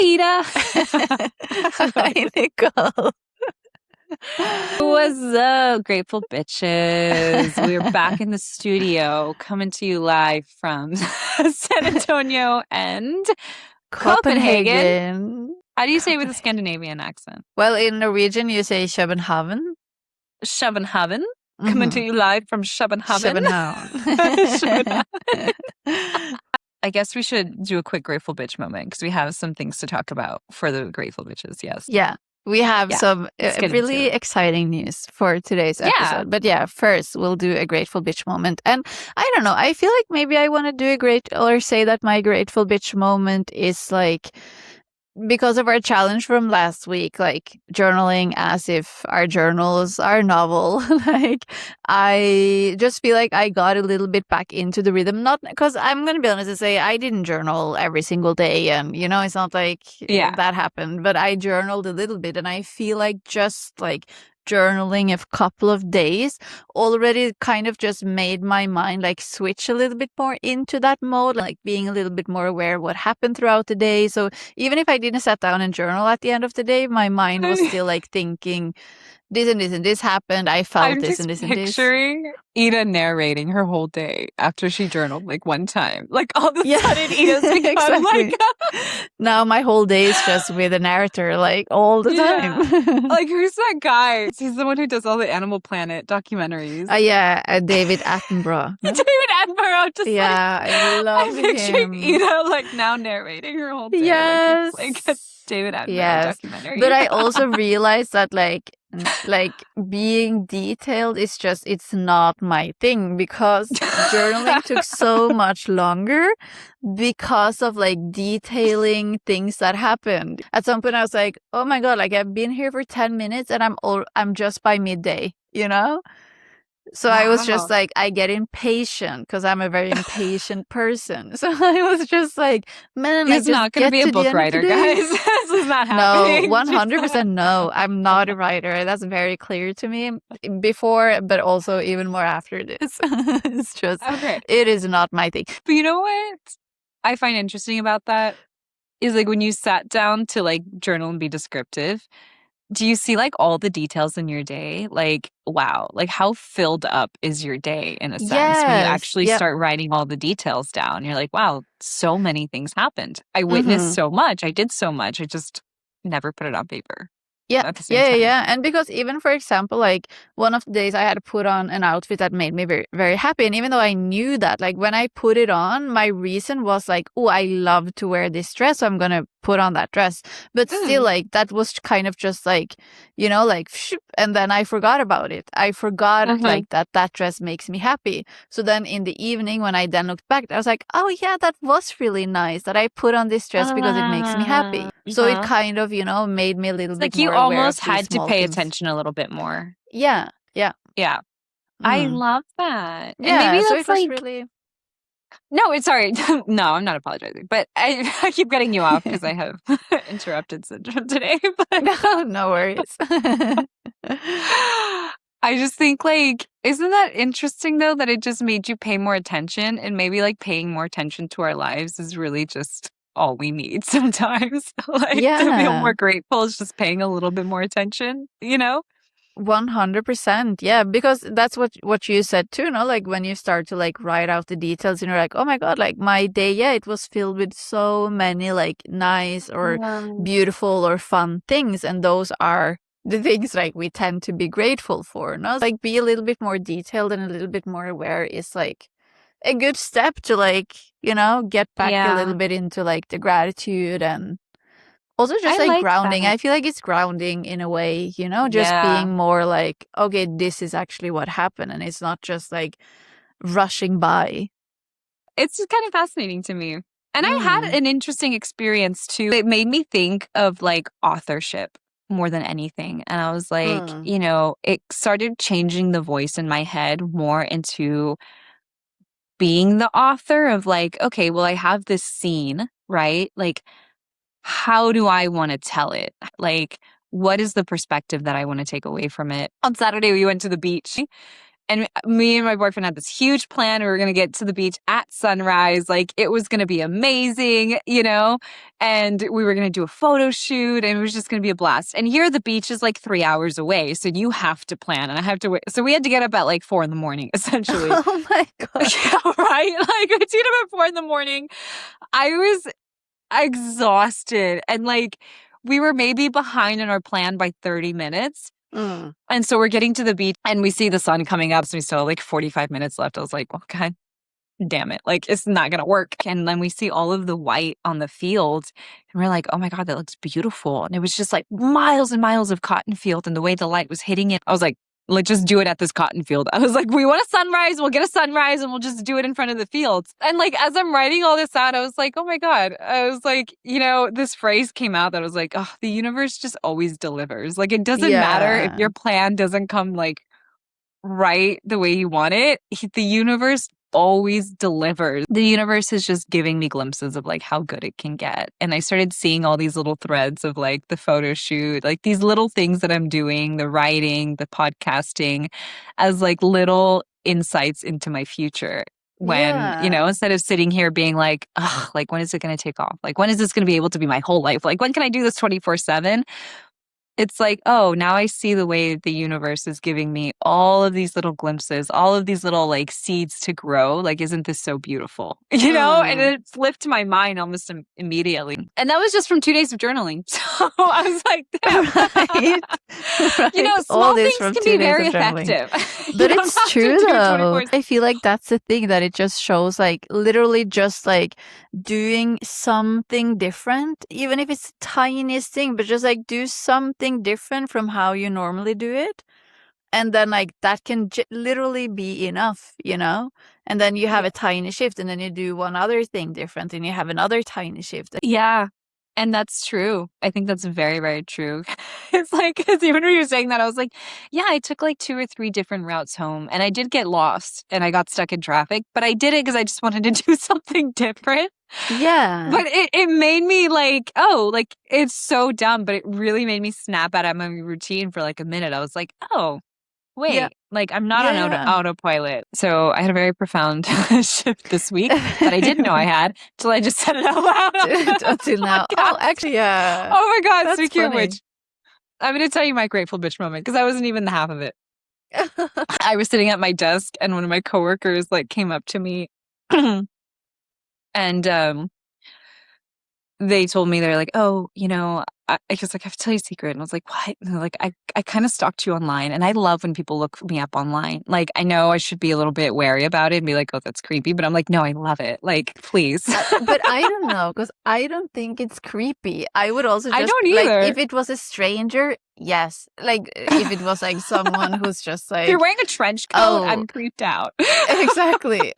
Ida. Hi, Nicole. What's up, grateful bitches? We're back in the studio, coming to you live from San Antonio and Copenhagen. How do you say it with a Scandinavian accent? Well, in Norwegian, you say København. København. Coming to you live from København. København. I guess we should do a quick grateful bitch moment because we have some things to talk about for the grateful bitches. Yes. Yeah. We have some really exciting news for today's episode. But yeah, first we'll do a grateful bitch moment. And I don't know, I feel like maybe I want to do say that my grateful bitch moment is like, because of our challenge from last week, like journaling as if our journals are a novel, like I just feel like I got a little bit back into the rhythm. Not because I'm going to be honest and say I didn't journal every single day. And, you know, it's not like that happened, but I journaled a little bit. And I feel like just like journaling a couple of days already kind of just made my mind like switch a little bit more into that mode, like being a little bit more aware of what happened throughout the day. So even if I didn't sit down and journal at the end of the day, my mind was still like thinking this and this and this happened. I felt this and this and this. I'm picturing Ida narrating her whole day after she journaled like one time. Like all of a sudden Ida's become like now my whole day is just with a narrator like all the time. Like who's that guy? He's the one who does all the Animal Planet documentaries. David Attenborough. No? David Attenborough. Just I love I'm picturing Ida like now narrating her whole day. Yes. Like a David Attenborough documentary. But I also realized that like being detailed is just, it's not my thing, because journaling took so much longer because of like detailing things that happened. At some point I was like, oh my God, like I've been here for 10 minutes and I'm just by midday, you know? So I was just like, I get impatient because I'm a very impatient person. So I was just like, man, he's not going to be a book writer, guys. This is not happening. No, 100% no. I'm not a writer. That's very clear to me before, but also even more after this. It's just, it is not my thing. But you know what I find interesting about that is like when you sat down to like journal and be descriptive, do you see like all the details in your day? Like, wow, like how filled up is your day in a sense when you actually start writing all the details down? You're like, wow, so many things happened. I witnessed so much. I did so much. I just never put it on paper. Yeah. And because even, for example, like one of the days I had to put on an outfit that made me very, very happy. And even though I knew that, like when I put it on, my reason was like, oh, I love to wear this dress, so I'm going to put on that dress. But still, like that was kind of just like, you know, like, and then I forgot about it. I forgot like that dress makes me happy. So then in the evening when I then looked back, I was like, oh yeah, that was really nice that I put on this dress because it makes me happy. So it kind of, you know, made me a little bit more aware. You almost had to pay attention a little bit more. Yeah. I love that. Yeah, and maybe so that's it was like really... No, it's sorry. No, I'm not apologizing. But I keep getting you off because I have interrupted syndrome today. But no worries. I just think like, isn't that interesting though, that it just made you pay more attention, and maybe like paying more attention to our lives is really just all we need sometimes. Like to feel more grateful is just paying a little bit more attention, you know? 100%. Yeah, because that's what you said too, no? Like when you start to like write out the details and you're like, oh my God, like my day, it was filled with so many like nice or beautiful or fun things. And those are the things like we tend to be grateful for, no? Like be a little bit more detailed and a little bit more aware is like a good step to like, you know, get back a little bit into like the gratitude. And also just like grounding. I feel like it's grounding in a way, you know, just being more like, okay, this is actually what happened. And it's not just like rushing by. It's just kind of fascinating to me. And I had an interesting experience too. It made me think of like authorship more than anything. And I was like, you know, it started changing the voice in my head more into being the author of like, okay, well, I have this scene, right? Like, how do I want to tell it? Like, what is the perspective that I want to take away from it? On Saturday, we went to the beach And me and my boyfriend had this huge plan. We were going to get to the beach at sunrise. Like, it was going to be amazing, you know? And we were going to do a photo shoot, and it was just going to be a blast. And here the beach is like 3 hours away. So you have to plan, and I have to wait. So we had to get up at like 4 a.m, essentially. Oh my God. Yeah, right? Like, we stayed up at 4 a.m. I was exhausted. And like, we were maybe behind in our plan by 30 minutes. And so we're getting to the beach and we see the sun coming up. So we still have like 45 minutes left. I was like, well, God damn it. Like, it's not going to work. And then we see all of the white on the field and we're like, oh my God, that looks beautiful. And it was just like miles and miles of cotton field. And the way the light was hitting it, I was like, let's just do it at this cotton field. I was like, we want a sunrise. We'll get a sunrise and we'll just do it in front of the fields. And like, as I'm writing all this out, I was like, oh my God. I was like, you know, this phrase came out that was like, oh, the universe just always delivers. Like, it doesn't matter if your plan doesn't come like right the way you want it. The universe always delivers. The universe is just giving me glimpses of like how good it can get. And I started seeing all these little threads of like the photo shoot, like these little things that I'm doing, the writing, the podcasting, as like little insights into my future. When, you know, instead of sitting here being like, ugh, like, when is it going to take off? Like, when is this going to be able to be my whole life? Like, when can I do this 24/7? It's like, oh, now I see the way the universe is giving me all of these little glimpses, all of these little like seeds to grow. Like, isn't this so beautiful? You know? And it flipped my mind almost immediately. And that was just from 2 days of journaling. So I was like, damn. Right. You know, small things can be very effective. But it's true though. I feel like that's the thing, that it just shows like literally just like doing something different, even if it's the tiniest thing, but just like do something different from how you normally do it, and then like that can literally be enough, you know. And then you have a tiny shift, and then you do one other thing different, and you have another tiny shift. Yeah, and that's true. I think that's very, very true. It's like, because even when you were saying that, I was like, yeah, I took like 2 or 3 different routes home, and I did get lost and I got stuck in traffic, but I did it because I just wanted to do something different. Yeah. But it made me like, oh, like, it's so dumb, but it really made me snap out of my routine for like a minute. I was like, oh, wait, like, I'm not on autopilot. So I had a very profound shift this week that I didn't know I had till I just said it out loud. Until now. Oh, actually, yeah. Oh my God, that's speaking of which, I'm going to tell you my grateful bitch moment, because I wasn't even the half of it. I was sitting at my desk and one of my coworkers like came up to me and they told me, they're like, oh, you know, I was like, I have to tell you a secret. And I was like, what? And they're like, I kind of stalked you online, and I love when people look me up online. Like, I know I should be a little bit wary about it and be like, oh, that's creepy. But I'm like, no, I love it. Like, please. But I don't know, because I don't think it's creepy. I would also just, I don't either. Like, if it was a stranger, yes. Like, if it was like someone who's just like, you're wearing a trench coat, I'm creeped out. Exactly.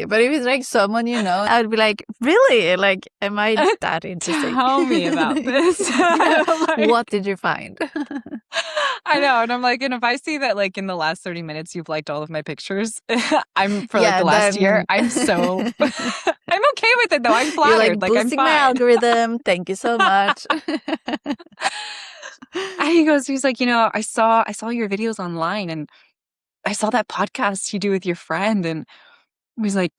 But if it's like someone you know, I would be like, really? Like, am I that interesting? Tell me about this. Like, what did you find? I know. And I'm like, and if I see that like in the last 30 minutes you've liked all of my pictures, I'm for like the last year, I'm so I'm okay with it though. I'm flattered. You're like, boosting my algorithm. Thank you so much. And he's like, you know, I saw your videos online, and I saw that podcast you do with your friend, and he was like,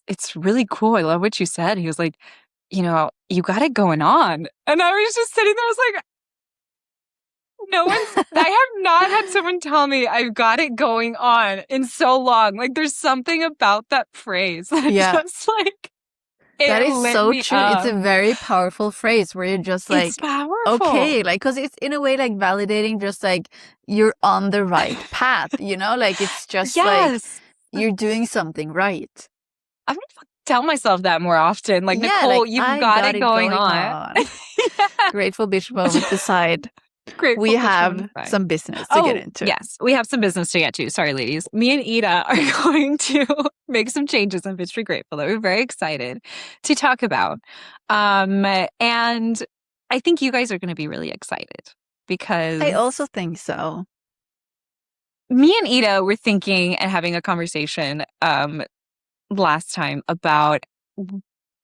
it's really cool. I love what you said. He was like, you know, you got it going on. And I was just sitting there, I was like, I have not had someone tell me I've got it going on in so long. Like, there's something about that phrase that just like, that is so true. It's a very powerful phrase where you're just like, it's powerful. Okay, like, because it's in a way like validating, just like you're on the right path, you know, like it's just like you're doing something right. I'm gonna tell myself that more often. Like, Nicole, like, you've got it going on. Grateful bitch moment aside. We have some business to get into. Yes, we have some business to get to. Sorry, ladies. Me and Ida are going to make some changes on Bitch Be Grateful that we're very excited to talk about. And I think you guys are going to be really excited, because I also think so. Me and Ida were thinking and having a conversation last time about,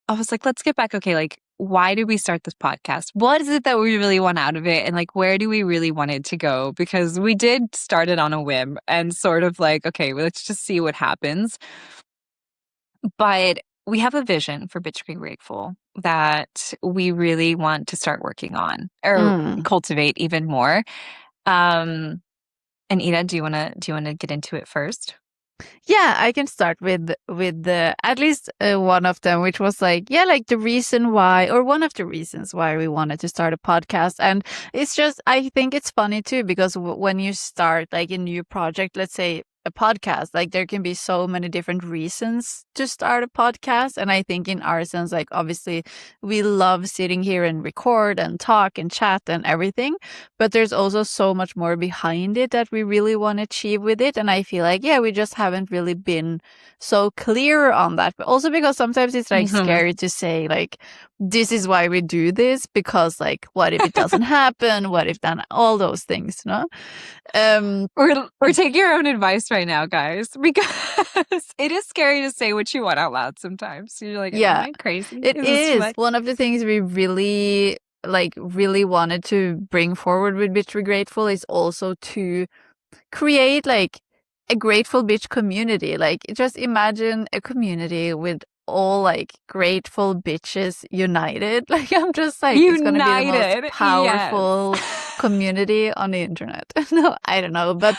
I was like, let's get back. Okay, like, why did we start this podcast? What is it that we really want out of it? And like, where do we really want it to go? Because we did start it on a whim and sort of like, okay, well, let's just see what happens. But we have a vision for Bitch Be Grateful that we really want to start working on or cultivate even more. And Ida, do you want to get into it first? Yeah, I can start with the at least one of them, which was like, yeah, like the reason why, or one of the reasons why we wanted to start a podcast. And it's just, I think it's funny too, because when you start like a new project, let's say a podcast, like there can be so many different reasons to start a podcast. And I think in our sense, like obviously we love sitting here and record and talk and chat and everything, but there's also so much more behind it that we really want to achieve with it. And I feel like, yeah, we just haven't really been so clear on that. But also because sometimes it's like scary to say like, this is why we do this, because like, what if it doesn't happen? What if then all those things, no? Or take your own advice right now, guys, because it is scary to say what you want out loud sometimes. You're like, am I crazy? It is one of the things we really wanted to bring forward with Bitch Be Grateful is also to create like a grateful bitch community. Like just imagine a community with all like grateful bitches united. Like I'm just like, it's gonna be the most powerful community on the internet. No, I don't know, but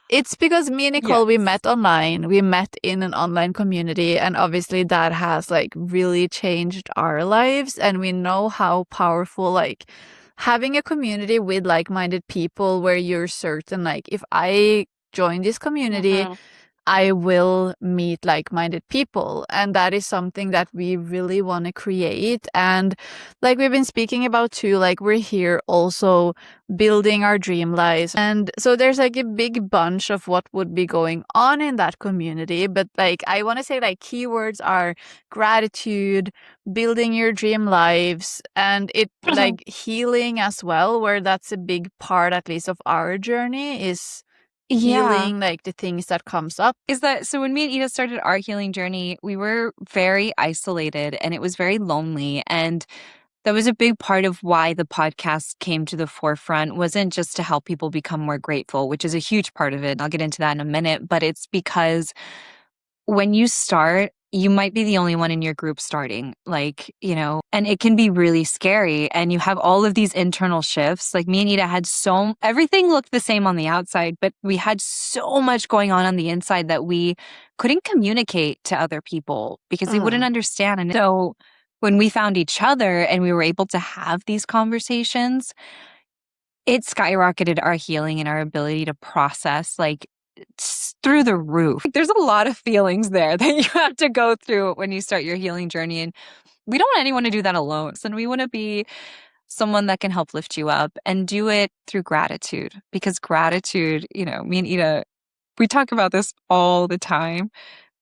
it's because me and Nicole, we met online. We met in an online community, and obviously that has like really changed our lives. And we know how powerful like having a community with like-minded people, where you're certain like, if I join this community, I will meet like-minded people. And that is something that we really want to create. And like we've been speaking about too, like we're here also building our dream lives. And so there's like a big bunch of what would be going on in that community. But like, I want to say like keywords are gratitude, building your dream lives, and it like healing as well, where that's a big part, at least of our journey, is healing like the things that comes up. Is that so? When me and Ida started our healing journey, we were very isolated and it was very lonely, and that was a big part of why the podcast came to the forefront. Wasn't just to help people become more grateful, which is a huge part of it. I'll get into that in a minute, but it's because when you start, you might be the only one in your group starting, like, you know, and it can be really scary. And you have all of these internal shifts. Like me and Ida had everything looked the same on the outside, but we had so much going on the inside that we couldn't communicate to other people because they wouldn't understand. And so when we found each other and we were able to have these conversations, it skyrocketed our healing and our ability to process like through the roof. There's a lot of feelings there that you have to go through when you start your healing journey. And we don't want anyone to do that alone. So we want to be someone that can help lift you up and do it through gratitude, because gratitude, you know, me and Ida, we talk about this all the time,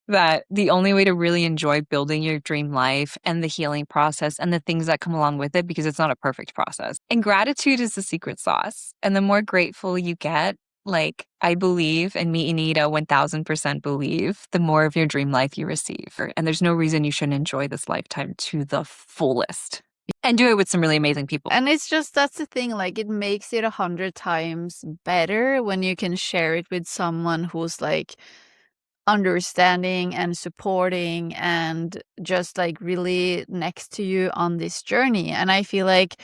that the only way to really enjoy building your dream life and the healing process and the things that come along with it, because it's not a perfect process. And gratitude is the secret sauce. And the more grateful you get, like I believe, and me and Ida 1000% believe, the more of your dream life you receive. And there's no reason you shouldn't enjoy this lifetime to the fullest and do it with some really amazing people. And it's just, that's the thing, like it makes it 100 times better when you can share it with someone who's like understanding and supporting and just like really next to you on this journey. And I feel like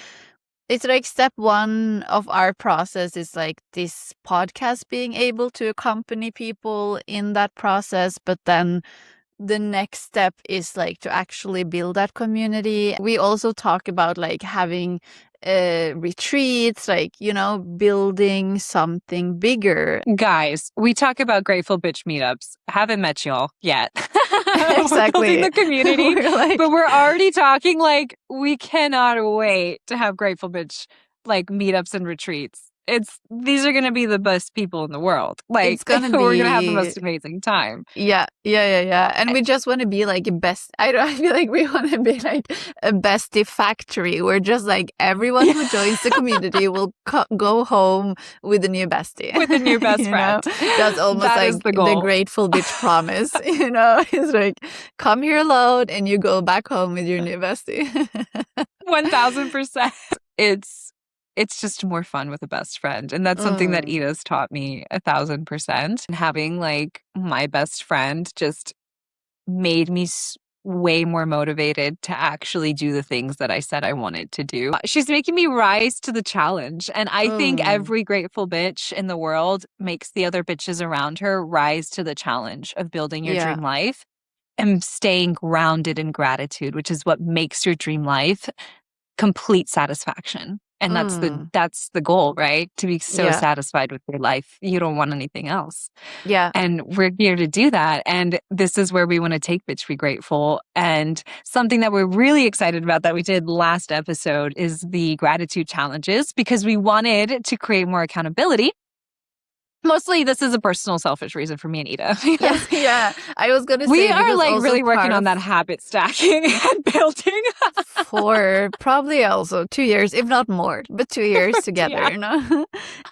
it's like step one of our process is like this podcast being able to accompany people in that process. But then the next step is like to actually build that community. We also talk about like having retreats, like, you know, building something bigger. Guys, we talk about grateful bitch meetups. Haven't met y'all yet. Exactly. Building the community. But we're already talking like we cannot wait to have grateful bitch like meetups and retreats. these are going to be the best people in the world. Like, it's gonna we're going to have the most amazing time. Yeah. And we just want to be like a best. I feel like we want to be like a bestie factory where just like everyone who joins the community will go home with a new bestie. With a new best friend. That's almost like the Grateful Bitch promise. It's like, come here alone and you go back home with your new bestie. 1000%. It's just more fun with a best friend. And that's something that Ida's taught me 1000%. And having like my best friend just made me way more motivated to actually do the things that I said I wanted to do. She's making me rise to the challenge. And I think every grateful bitch in the world makes the other bitches around her rise to the challenge of building your dream life and staying grounded in gratitude, which is what makes your dream life complete satisfaction. And that's the goal, right? To be so satisfied with your life. You don't want anything else. Yeah. And we're here to do that. And this is where we want to take Bitch Be Grateful. And something that we're really excited about that we did last episode is the gratitude challenges, because we wanted to create more accountability. Mostly this is a personal selfish reason for me and Ida. Yeah. I was going to say, we are like really working on that habit stacking and building for probably also 2 years, if not more, but 2 years together,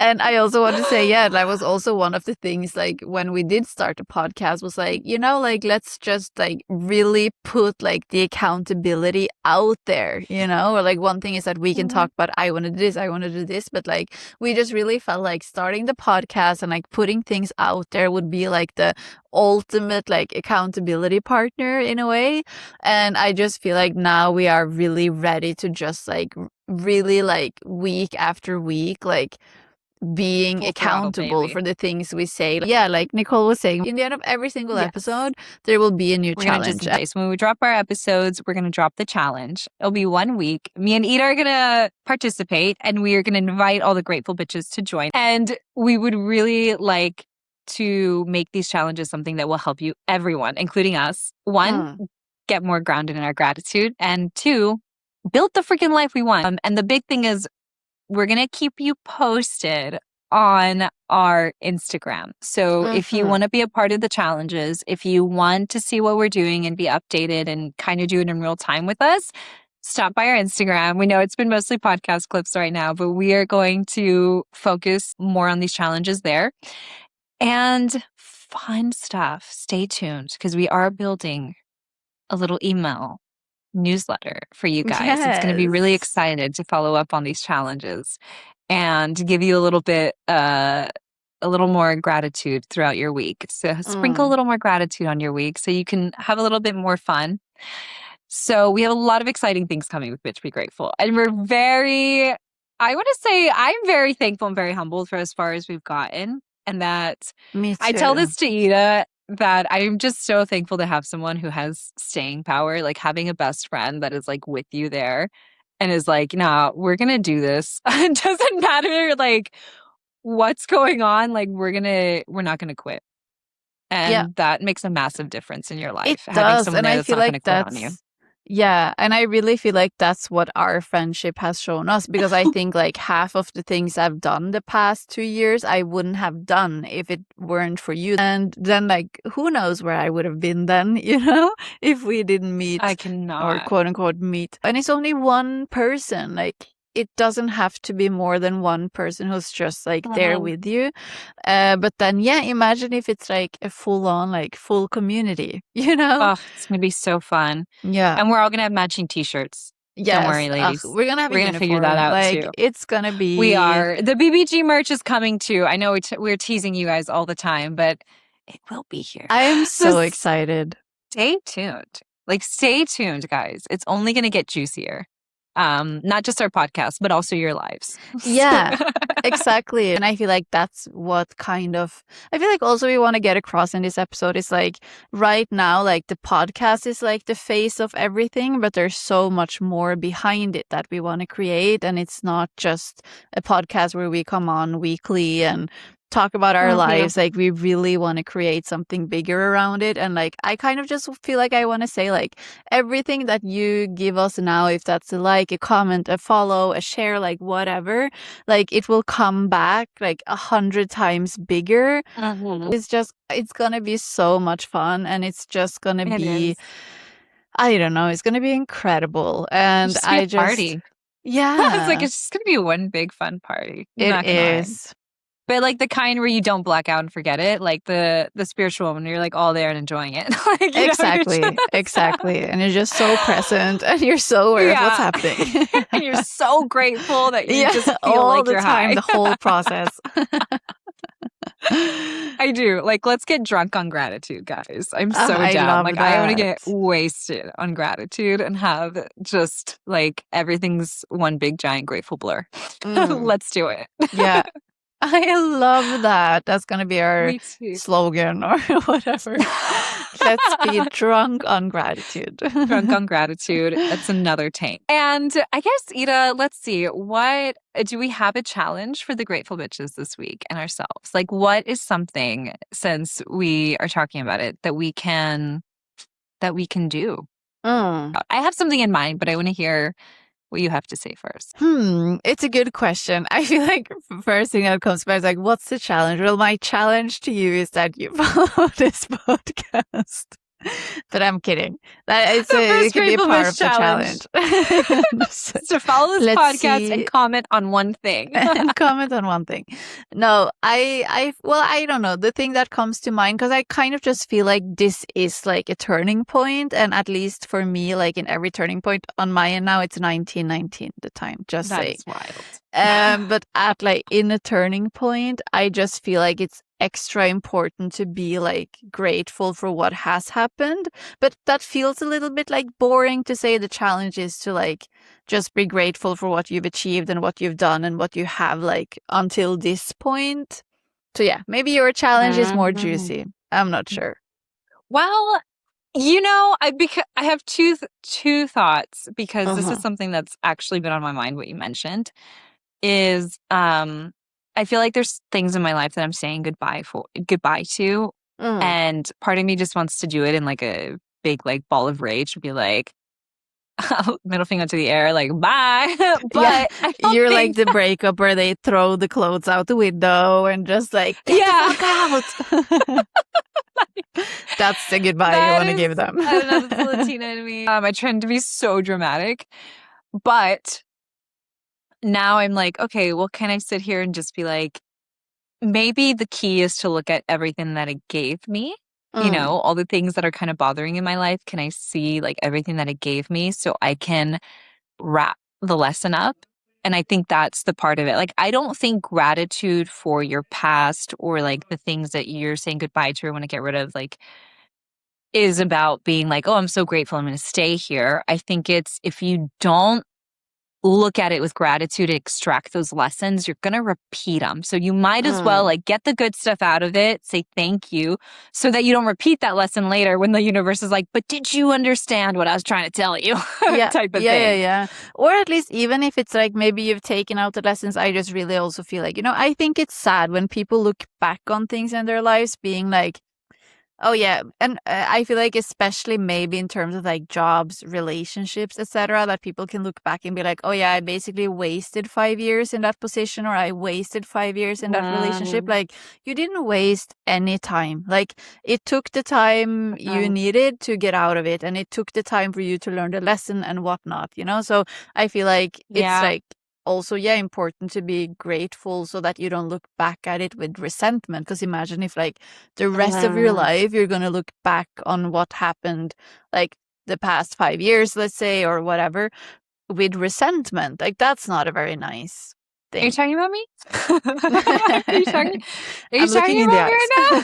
And I also want to say, that was also one of the things, like when we did start the podcast was like, like let's just like really put like the accountability out there, or like one thing is that we can talk about, I want to do this, but like we just really felt like starting the podcast and like putting things out there would be like the ultimate like accountability partner in a way. And I just feel like now we are really ready to just like really like week after week like being accountable for the things we say. Like Nicole was saying, in the end of every single episode, there will be a new challenge. So when we drop our episodes, we're going to drop the challenge. It'll be 1 week. Me and Ida are going to participate, and we are going to invite all the grateful bitches to join. And we would really like to make these challenges something that will help you, everyone, including us. 1, get more grounded in our gratitude. And 2, build the freaking life we want. And the big thing is, we're going to keep you posted on our Instagram. So if you want to be a part of the challenges, if you want to see what we're doing and be updated and kind of do it in real time with us, stop by our Instagram. We know it's been mostly podcast clips right now, but we are going to focus more on these challenges there. And fun stuff. Stay tuned, because we are building a little email newsletter for you guys. It's going to be really excited to follow up on these challenges and give you a little bit, a little more gratitude throughout your week. So sprinkle a little more gratitude on your week so you can have a little bit more fun. So we have a lot of exciting things coming with Bitch Be Grateful. And we're I want to say I'm very thankful and very humbled for as far as we've gotten. And that Me too. I tell this to Ida, that I'm just so thankful to have someone who has staying power, like having a best friend that is like with you there and is like, nah, we're going to do this. It doesn't matter like what's going on. Like we're not going to quit. And that makes a massive difference in your life. It does. And I feel like that's, and I really feel like that's what our friendship has shown us, because I think like half of the things I've done the past 2 years, I wouldn't have done if it weren't for you. And then like, who knows where I would have been then, if we didn't meet. I cannot. Or quote unquote meet. And it's only one person, like it doesn't have to be more than one person who's just like there with you. But then, imagine if it's like a full community, Oh, it's going to be so fun. Yeah. And we're all going to have matching t-shirts. Yes. Don't worry, ladies. We're going to figure that out too. It's going to be. We are. The BBG merch is coming too. I know we're teasing you guys all the time, but it will be here. I am so excited. Stay tuned. Stay tuned, guys. It's only going to get juicier. Not just our podcast, but also your lives. Yeah, exactly. And I feel like that's what I feel like also we want to get across in this episode is like right now, like the podcast is like the face of everything, but there's so much more behind it that we want to create. And it's not just a podcast where we come on weekly and talk about our lives, like we really want to create something bigger around it. And like I kind of just feel like I want to say like everything that you give us now, if that's a like, a comment, a follow, a share, like whatever, like it will come back like 100 times bigger. It's gonna be so much fun, and it's just gonna be, I don't know, it's gonna be incredible. And party. Yeah. It's like, it's just gonna be one big fun party. It is. But like the kind where you don't black out and forget it, like the spiritual one, you're like all there and enjoying it. Like, exactly. And you're just so present, and you're so aware of what's happening. And you're so grateful that you just feel all like the you're time, high. the whole process. I do. Like, let's get drunk on gratitude, guys. I'm so down. Like, I want to get wasted on gratitude and have just like everything's one big giant grateful blur. Let's do it. Yeah. I love that. That's going to be our slogan or whatever. Let's be drunk on gratitude. Drunk on gratitude. That's another tank. And I guess, Ida, let's see. What do we have a challenge for the Grateful Bitches this week and ourselves? Like, what is something, since we are talking about it, that we can do? I have something in mind, but I want to hear what you have to say first. It's a good question. I feel like the first thing that comes to mind is like, what's the challenge? Well, my challenge to you is that you follow this podcast. But I'm kidding. It could be a part of the challenge. To follow this podcast and comment on one thing. No, I don't know. The thing that comes to mind, because I kind of just feel like this is like a turning point, and at least for me, like in every turning point on my end now, it's 1919 the time. Just saying. That's wild. But at like in a turning point, I just feel like it's extra important to be like grateful for what has happened. But that feels a little bit like boring to say. The challenge is to like just be grateful for what you've achieved and what you've done and what you have like until this point. So yeah, maybe your challenge is more juicy. I'm not sure. Well, you know, I have two thoughts, because this is something that's actually been on my mind. What you mentioned is I feel like there's things in my life that I'm saying goodbye to. And part of me just wants to do it in like a big like ball of rage and be like, middle finger to the air, like, bye. But you're like the breakup where they throw the clothes out the window and just like, get the fuck out. That's the goodbye you want to give them. I don't know, that's Latina in me. I tend to be so dramatic. But now I'm like, okay, well, can I sit here and just be like, maybe the key is to look at everything that it gave me, you know, all the things that are kind of bothering in my life. Can I see like everything that it gave me so I can wrap the lesson up? And I think that's the part of it. Like, I don't think gratitude for your past or like the things that you're saying goodbye to or want to get rid of, like, is about being like, oh, I'm so grateful, I'm going to stay here. I think it's, if you don't look at it with gratitude, extract those lessons, you're going to repeat them. So you might as well like get the good stuff out of it, say thank you, so that you don't repeat that lesson later when the universe is like, but did you understand what I was trying to tell you? Type of thing. Yeah. Or at least even if it's like maybe you've taken out the lessons, I just really also feel like, you know, I think it's sad when people look back on things in their lives being like, oh yeah, and I feel like especially maybe in terms of like jobs, relationships, etc., that people can look back and be like, oh yeah, I basically wasted 5 years in that position, or I wasted 5 years in that relationship. Like, you didn't waste any time. Like, it took the time you needed to get out of it, and it took the time for you to learn the lesson and whatnot, you know? So I feel like it's like also, important to be grateful so that you don't look back at it with resentment. Because imagine if like the rest of your life, you're going to look back on what happened like the past 5 years, let's say, or whatever, with resentment. Like, that's not a very nice thing. Are you talking about me? Are you talking about me right now?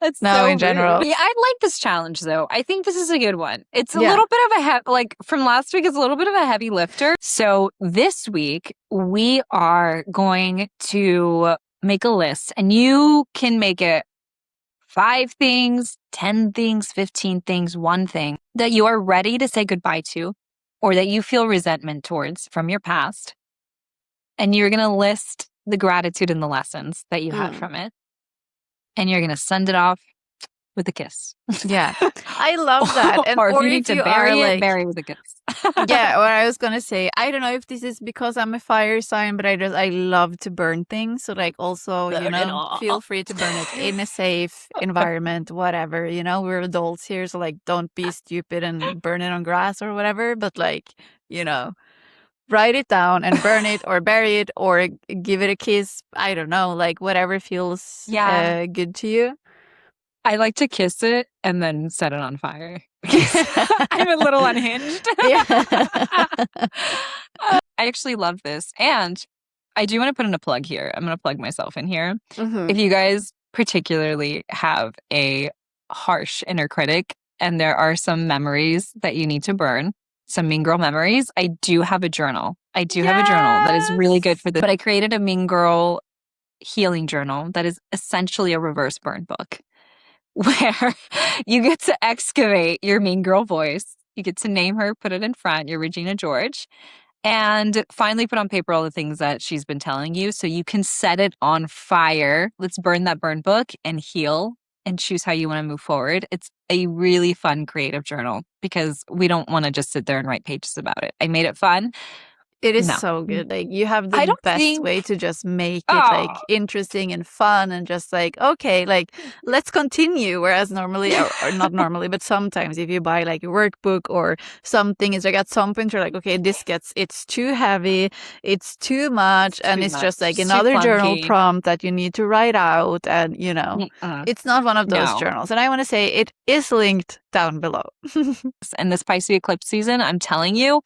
That's no, so in general. Rude. Yeah, I like this challenge though. I think this is a good one. It's a little bit of a like from last week, it's a little bit of a heavy lifter. So this week we are going to make a list, and you can make it 5 things, 10 things, 15 things, 1 thing that you are ready to say goodbye to, or that you feel resentment towards from your past. And you're going to list the gratitude and the lessons that you had from it. And you're going to send it off with a kiss. Yeah. I love that. And or if you need to bury it, bury with a kiss. Yeah, or I was gonna say, I don't know if this is because I'm a fire sign, but I love to burn things. So like also, feel free to burn it in a safe environment, whatever. We're adults here, so like don't be stupid and burn it on grass or whatever. But like, write it down and burn it or bury it or give it a kiss. I don't know, like whatever feels good to you. I like to kiss it and then set it on fire. I'm a little unhinged. I actually love this. And I do want to put in a plug here. I'm going to plug myself in here. If you guys particularly have a harsh inner critic and there are some memories that you need to burn, some mean girl memories, I do have a journal. I do have a journal that is really good for this. But I created a mean girl healing journal that is essentially a reverse burn book, where you get to excavate your mean girl voice. You get to name her, put it in front, your Regina George, and finally put on paper all the things that she's been telling you so you can set it on fire. Let's burn that burn book and heal and choose how you want to move forward. It's a really fun creative journal because we don't want to just sit there and write pages about it. I made it fun. It is so good. Like you have the best way to just make it like interesting and fun and just like, okay, like let's continue. Whereas normally, or not normally, but sometimes if you buy like a workbook or something, it's like at some point you're like, okay, it's too heavy, it's too much. And it's just like another journal prompt that you need to write out. And it's not one of those journals. And I want to say it is linked down below. And this Pisces eclipse season, I'm telling you,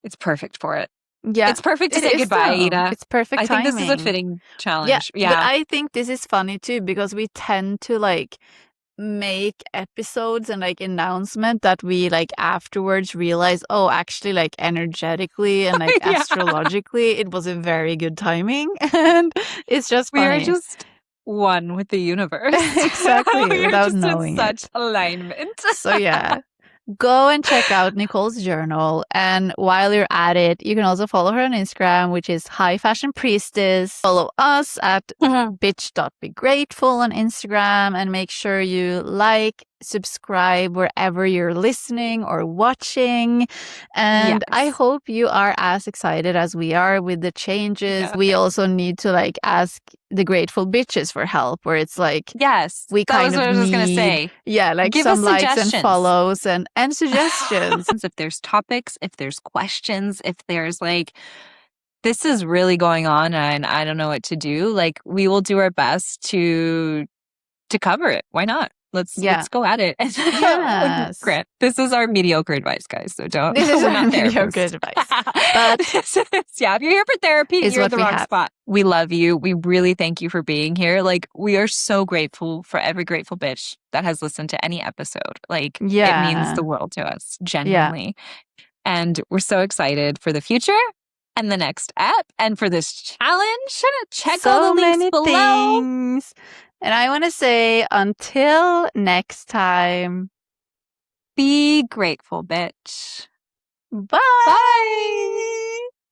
it's perfect for it. Yeah. It's perfect to say goodbye, Ida. It's perfect timing. I think this is a fitting challenge. Yeah. But I think this is funny too because we tend to like make episodes and like announcement that we like afterwards realize, oh, actually like energetically and like astrologically, it was a very good timing. And it's just funny. We are just one with the universe. Exactly. We without are just knowing in such alignment. So yeah. Go and check out Nicole's journal. And while you're at it, you can also follow her on Instagram, which is High Fashion Priestess. Follow us at bitch.begrateful on Instagram and make sure you like, subscribe wherever you're listening or watching. And I hope you are as excited as we are with the changes. We also need to like ask the grateful bitches for help, where it's like, we kind of what I was need, gonna say. Like give some likes and follows and suggestions. If there's topics, if there's questions, if there's like, this is really going on and I don't know what to do, like we will do our best to cover it. Why not? Let's go at it. Yes. Grant, this is our mediocre advice, guys. So don't. This is our mediocre advice. But if you're here for therapy, you're in the wrong spot. We love you. We really thank you for being here. Like we are so grateful for every grateful bitch that has listened to any episode. Like it means the world to us, genuinely. And we're so excited for the future and the next app and for this challenge. Check all the links below. Things. And I want to say, until next time, be grateful, bitch. Bye. Bye.